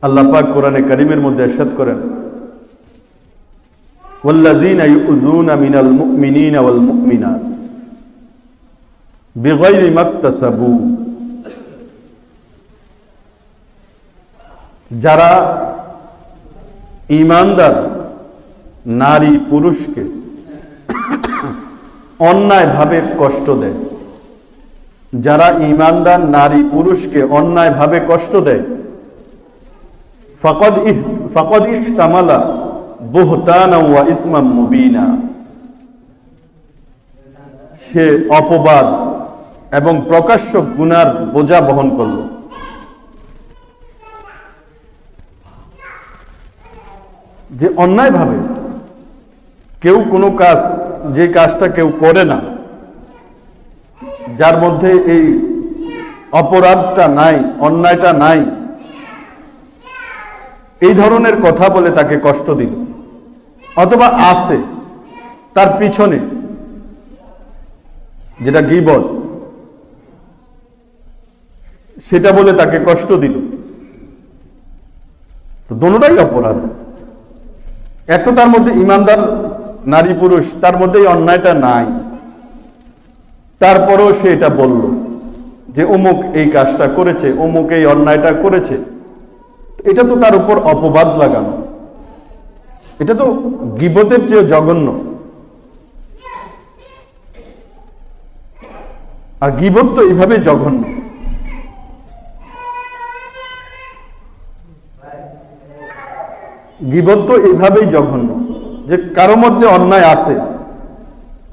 আল্লাহ পাক কোরআনে কারীমের মধ্যে ইরশাদ করেন, ওয়াল্লাযীনা ইউযুনা মিনাল মুমিনিনা ওয়াল মুমিনাত বিগাইরি মাকতাসাবু, যারা ঈমানদার নারী পুরুষকে অন্যায়ভাবে কষ্ট দেয়, যারা ঈমানদার নারী পুরুষকে অন্যায়ভাবে কষ্ট দেয়, ফাকাদ ইহতামালা বুহতানা ওয়া ইসমান মুবিনা, সে অপবাদ এবং প্রকাশ্য গুনার বোঝা বহন করল। যে অন্যায়ভাবে কেউ কোনো কাজ, যে কাজটা কেউ করে না, যার মধ্যে এই অপরাধটা নাই, অন্যায়টা নাই, এই ধরনের কথা বলে তাকে কষ্ট দিল, অথবা আছে তার পিছনে, যেটা গীবত, সেটা বলে তাকে কষ্ট দিল, তো দোনোটাই অপরাধ। এত তার মধ্যে ঈমানদার নারী পুরুষ, তার মধ্যে এই অন্যায়টা নাই, তারপরেও সে এটা বলল যে অমুক এই কাজটা করেছে, অমুক এই অন্যায়টা করেছে, এটা তো তার উপর অপবাদ লাগানো, এটা তো গীবতের চেয়ে জঘন্য। আর গীবত তো এইভাবে জঘন্য। গীবত তো এইভাবেই জঘন্য যে কারো মধ্যে অন্যায় আছে,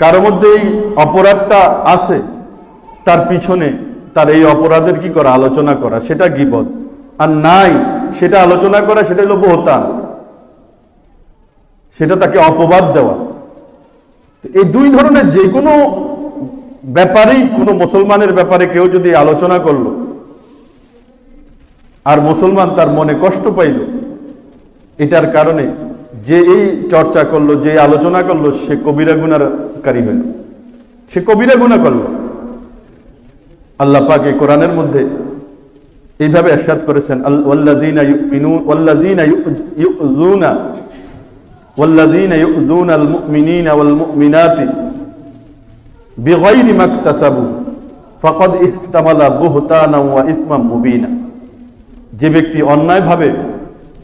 কারো মধ্যে এই অপরাধটা আছে, তার পিছনে তার এই অপরাধের কি করা, আলোচনা করা, সেটা গীবত। আর নাই সেটা আলোচনা করা, সেটা হলো বহতান, সেটা তাকে অপবাদ দেওয়া। এই দুই ধরনের যে কোনো ব্যাপারেই, কোনো মুসলমানের ব্যাপারে কেউ যদি আলোচনা করলো আর মুসলমান তার মনে কষ্ট পাইল, এটার কারণে যে এই চর্চা করলো, যে আলোচনা করলো, সে কবিরা গুনাহকারী হইল, সে কবিরা গুনাহ করলো। আল্লাহ পাক এই কোরআনের মধ্যে এইভাবে ইরশাদ করেছেন, ওয়াল্লাযীনা ইউযুনাল মুমিনিনা ওয়াল মুমিনাতি বিগাইরি মাকতাসাবু ফাকাদ ইহতামালা বুহতানা ওয়া ইসমান মুবিনা, যে ব্যক্তি অন্যায়ভাবে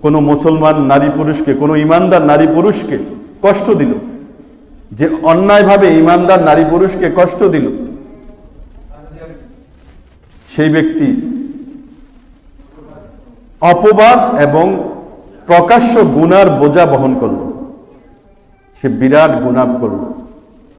কোনো মুসলমান নারী পুরুষকে, কোনো ঈমানদার নারী পুরুষকে কষ্ট দিল, যে অন্যায়ভাবে ঈমানদার নারী পুরুষকে কষ্ট দিল, সেই ব্যক্তি অপবাদ এবং প্রকাশ্য গুনার বোঝা বহন করল, সে বিরাট গুনাহ করল।